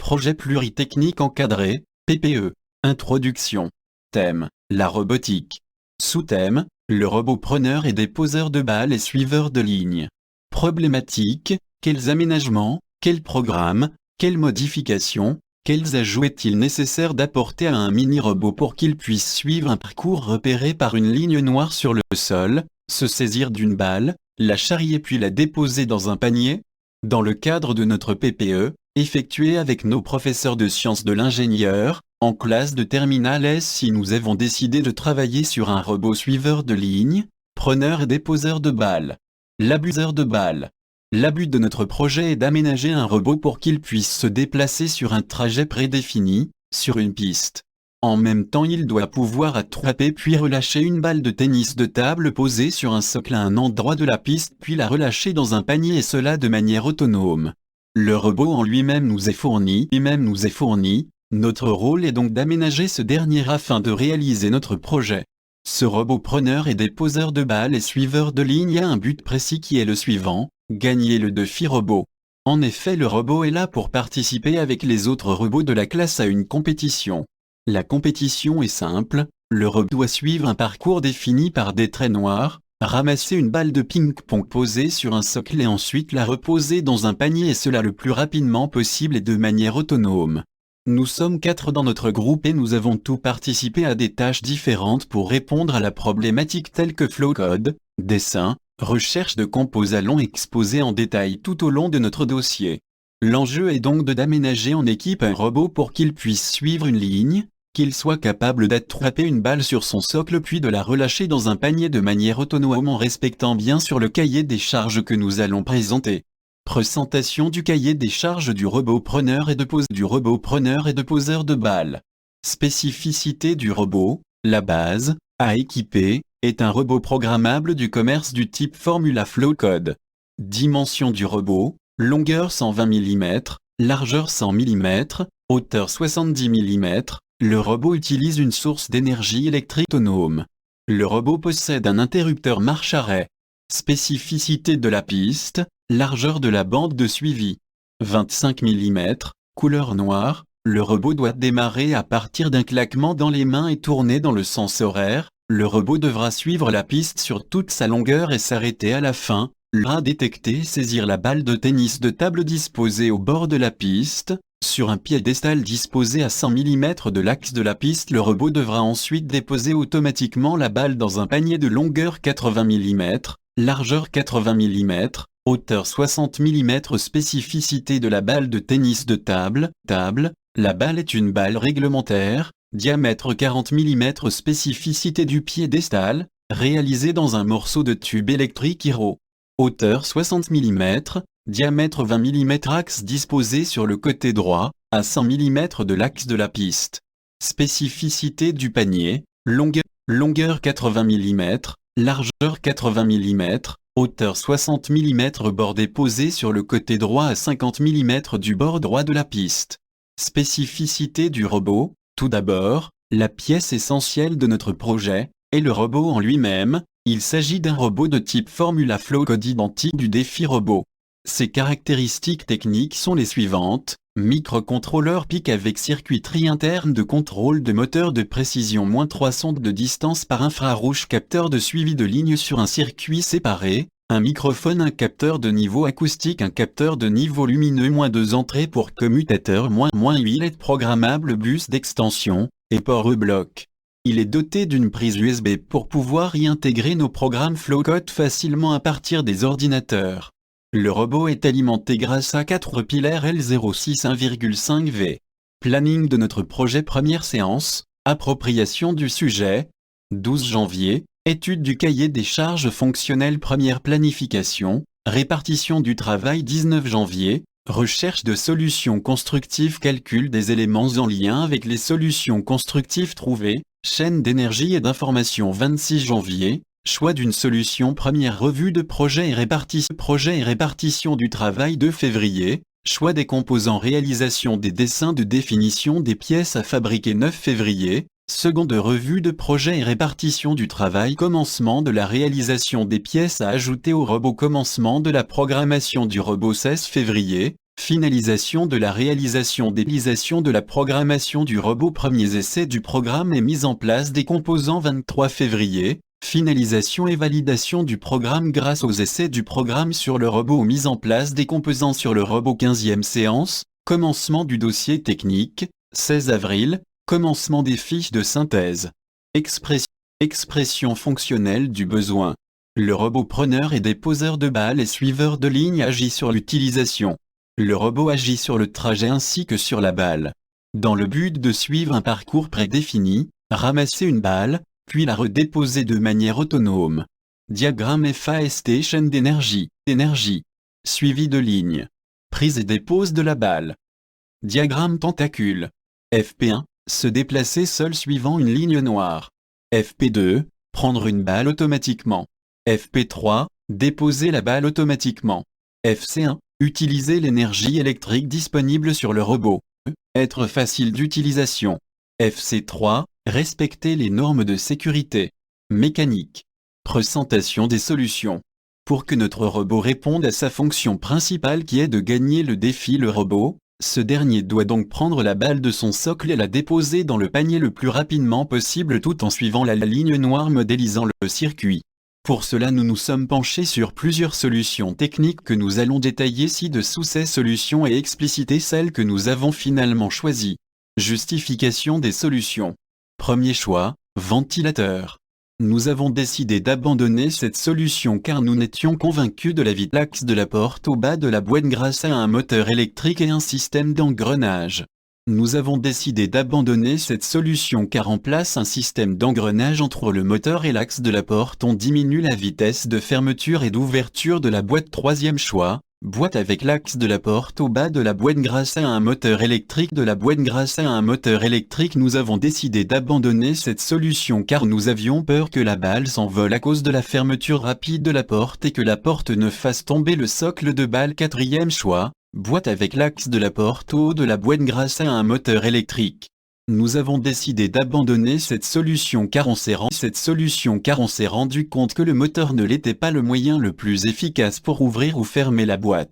Projet pluritechnique encadré, PPE. Introduction. Thème, la robotique. Sous-thème, le robot preneur et déposeur de balles et suiveur de lignes. Problématique, quels aménagements, quels programmes, quelles modifications, quels ajouts est-il nécessaire d'apporter à un mini-robot pour qu'il puisse suivre un parcours repéré par une ligne noire sur le sol, se saisir d'une balle, la charrier puis la déposer dans un panier? Dans le cadre de notre PPE, effectué avec nos professeurs de sciences de l'ingénieur, en classe de terminale S, nous avons décidé de travailler sur un robot suiveur de ligne, preneur et déposeur de balles. L'abuseur de balles. L'abus de notre projet est d'aménager un robot pour qu'il puisse se déplacer sur un trajet prédéfini, sur une piste. En même temps, il doit pouvoir attraper puis relâcher une balle de tennis de table posée sur un socle à un endroit de la piste puis la relâcher dans un panier et cela de manière autonome. Le robot en lui-même nous est fourni, notre rôle est donc d'aménager ce dernier afin de réaliser notre projet. Ce robot preneur et déposeur de balles et suiveur de ligne a un but précis qui est le suivant, gagner le défi robot. En effet, le robot est là pour participer avec les autres robots de la classe à une compétition. La compétition est simple, le robot doit suivre un parcours défini par des traits noirs, ramasser une balle de ping-pong posée sur un socle et ensuite la reposer dans un panier et cela le plus rapidement possible et de manière autonome. Nous sommes 4 dans notre groupe et nous avons tous participé à des tâches différentes pour répondre à la problématique telle que flowcode, dessin, recherche de composants exposés en détail tout au long de notre dossier. L'enjeu est donc d'aménager en équipe un robot pour qu'il puisse suivre une ligne, qu'il soit capable d'attraper une balle sur son socle puis de la relâcher dans un panier de manière autonome en respectant bien sûr le cahier des charges que nous allons présenter. Présentation du cahier des charges du robot preneur et déposeur de balles. Spécificité du robot, la base, à équiper, est un robot programmable du commerce du type Formula Flowcode. Dimension du robot, longueur 120 mm, largeur 100 mm, hauteur 70 mm, le robot utilise une source d'énergie électrique autonome. Le robot possède un interrupteur marche-arrêt. Spécificité de la piste, largeur de la bande de suivi. 25 mm, couleur noire, le robot doit démarrer à partir d'un claquement dans les mains et tourner dans le sens horaire. Le robot devra suivre la piste sur toute sa longueur et s'arrêter à la fin, détecter et saisir la balle de tennis de table disposée au bord de la piste. Sur un piédestal disposé à 100 mm de l'axe de la piste, le robot devra ensuite déposer automatiquement la balle dans un panier de longueur 80 mm, largeur 80 mm, hauteur 60 mm. Spécificité de la balle de tennis de table, la balle est une balle réglementaire, diamètre 40 mm. Spécificité du piédestal, réalisé dans un morceau de tube électrique Hiro. Hauteur 60 mm, diamètre 20 mm. Axe disposé sur le côté droit, à 100 mm de l'axe de la piste. Spécificité du panier, longueur 80 mm, largeur 80 mm, hauteur 60 mm. Bord déposé sur le côté droit à 50 mm du bord droit de la piste. Spécificité du robot, tout d'abord, la pièce essentielle de notre projet, est le robot en lui-même. Il s'agit d'un robot de type Formula Flowcode identique du défi robot. Ses caractéristiques techniques sont les suivantes: microcontrôleur PIC avec circuiterie interne de contrôle de moteur de précision, -3 sondes de distance par infrarouge, capteur de suivi de ligne sur un circuit séparé, un microphone, un capteur de niveau acoustique, un capteur de niveau lumineux, -2 entrées pour commutateur, -8 LED programmable, bus d'extension, et port E-bloc. Il est doté d'une prise USB pour pouvoir y intégrer nos programmes Flowcode facilement à partir des ordinateurs. Le robot est alimenté grâce à 4 pilaires L06 1,5 V. Planning de notre projet: première séance, appropriation du sujet. 12 janvier, étude du cahier des charges fonctionnelles, première planification, répartition du travail. 19 janvier, recherche de solutions constructives, calcul des éléments en lien avec les solutions constructives trouvées, chaîne d'énergie et d'information. 26 janvier, choix d'une solution, première revue de projet et répartition du travail. 2 février, choix des composants, réalisation des dessins de définition des pièces à fabriquer. 9 février, seconde revue de projet et répartition du travail, commencement de la réalisation des pièces à ajouter au robot, commencement de la programmation du robot. 16 février, Finalisation de la réalisation de la programmation du robot. Premiers essais du programme et mise en place des composants 23 février. Finalisation et validation du programme grâce aux essais du programme sur le robot. Mise en place des composants sur le robot. 15e séance. Commencement du dossier technique. 16 avril. Commencement des fiches de synthèse. Expression fonctionnelle du besoin. Le robot preneur et déposeur de balles et suiveur de ligne agit sur l'utilisation. Le robot agit sur le trajet ainsi que sur la balle. Dans le but de suivre un parcours prédéfini, ramasser une balle, puis la redéposer de manière autonome. Diagramme FAST. Chaîne d'énergie. Suivi de ligne. Prise et dépose de la balle. Diagramme tentacule. FP1. Se déplacer seul suivant une ligne noire. FP2. Prendre une balle automatiquement. FP3. Déposer la balle automatiquement. FC1. Utiliser l'énergie électrique disponible sur le robot. Être facile d'utilisation. FC3. Respecter les normes de sécurité. Mécanique. Présentation des solutions. Pour que notre robot réponde à sa fonction principale qui est de gagner le défi le robot, ce dernier doit donc prendre la balle de son socle et la déposer dans le panier le plus rapidement possible tout en suivant la ligne noire modélisant le circuit. Pour cela nous nous sommes penchés sur plusieurs solutions techniques que nous allons détailler ci-dessous. Ces solutions et expliciter celles que nous avons finalement choisies. Justification des solutions. Premier choix, ventilateur. Nous avons décidé d'abandonner cette solution car nous n'étions convaincus de la vie de l'axe de la porte au bas de la boîte grâce à un moteur électrique et un système d'engrenage. Nous avons décidé d'abandonner cette solution car en place un système d'engrenage entre le moteur et l'axe de la porte. On diminue la vitesse de fermeture et d'ouverture de la boîte. Troisième choix, boîte avec l'axe de la porte au bas de la boîte grâce à un moteur électrique nous avons décidé d'abandonner cette solution car nous avions peur que la balle s'envole à cause de la fermeture rapide de la porte et que la porte ne fasse tomber le socle de balle. Quatrième choix, boîte avec l'axe de la porte au haut de la boîte grâce à un moteur électrique. Nous avons décidé d'abandonner cette solution car on s'est rendu compte que le moteur ne l'était pas le moyen le plus efficace pour ouvrir ou fermer la boîte.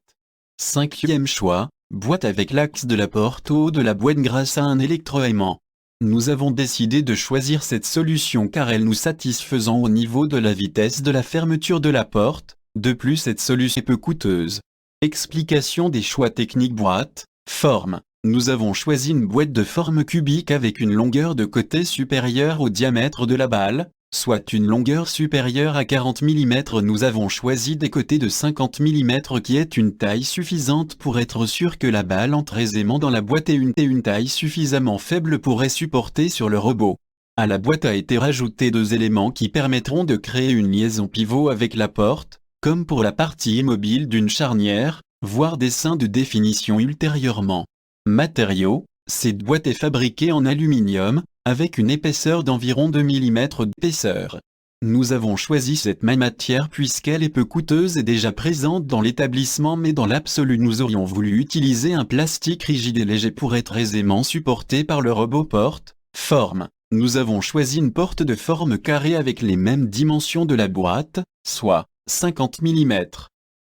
Cinquième choix, boîte avec l'axe de la porte au haut de la boîte grâce à un électroaimant. Nous avons décidé de choisir cette solution car elle nous satisfaisant au niveau de la vitesse de la fermeture de la porte. De plus, cette solution est peu coûteuse. Explication des choix techniques. Boîte, forme. Nous avons choisi une boîte de forme cubique avec une longueur de côté supérieure au diamètre de la balle, soit une longueur supérieure à 40 mm. Nous avons choisi des côtés de 50 mm qui est une taille suffisante pour être sûr que la balle entre aisément dans la boîte et une taille suffisamment faible pourrait supporter sur le robot. À la boîte a été rajouté deux éléments qui permettront de créer une liaison pivot avec la porte, comme pour la partie immobile d'une charnière, voire dessin de définition ultérieurement. Matériaux, cette boîte est fabriquée en aluminium, avec une épaisseur d'environ 2 mm d'épaisseur. Nous avons choisi cette même matière puisqu'elle est peu coûteuse et déjà présente dans l'établissement, mais dans l'absolu nous aurions voulu utiliser un plastique rigide et léger pour être aisément supporté par le robot. Porte, forme. Nous avons choisi une porte de forme carrée avec les mêmes dimensions de la boîte, soit 50 mm.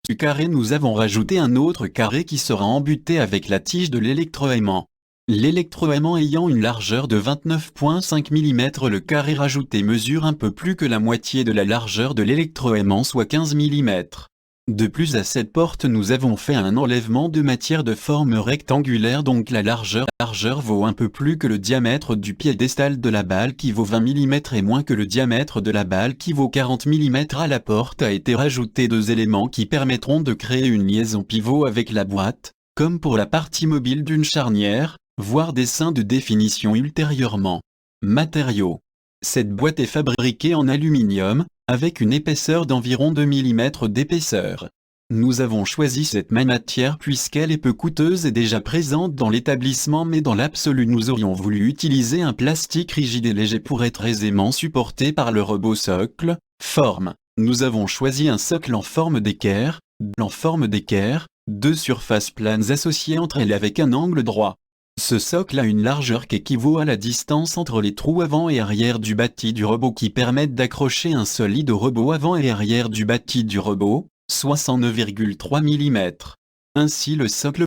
Du carré nous avons rajouté un autre carré qui sera embuté avec la tige de l'électroaimant. L'électroaimant ayant une largeur de 29,5 mm, le carré rajouté mesure un peu plus que la moitié de la largeur de l'électroaimant, soit 15 mm. De plus, à cette porte nous avons fait un enlèvement de matière de forme rectangulaire, donc la largeur vaut un peu plus que le diamètre du piédestal de la balle qui vaut 20 mm et moins que le diamètre de la balle qui vaut 40 mm. À la porte a été rajouté deux éléments qui permettront de créer une liaison pivot avec la boîte, comme pour la partie mobile d'une charnière, voire dessin de définition ultérieurement. Matériaux. Cette boîte est fabriquée en aluminium, avec une épaisseur d'environ 2 mm d'épaisseur. Nous avons choisi cette même matière puisqu'elle est peu coûteuse et déjà présente dans l'établissement, mais dans l'absolu nous aurions voulu utiliser un plastique rigide et léger pour être aisément supporté par le robot. Socle, forme. Nous avons choisi un socle en forme d'équerre, deux surfaces planes associées entre elles avec un angle droit. Ce socle a une largeur qui équivaut à la distance entre les trous avant et arrière du bâti du robot qui permettent d'accrocher un solide au robot avant et arrière du bâti du robot, soit 109,3 mm. Ainsi le socle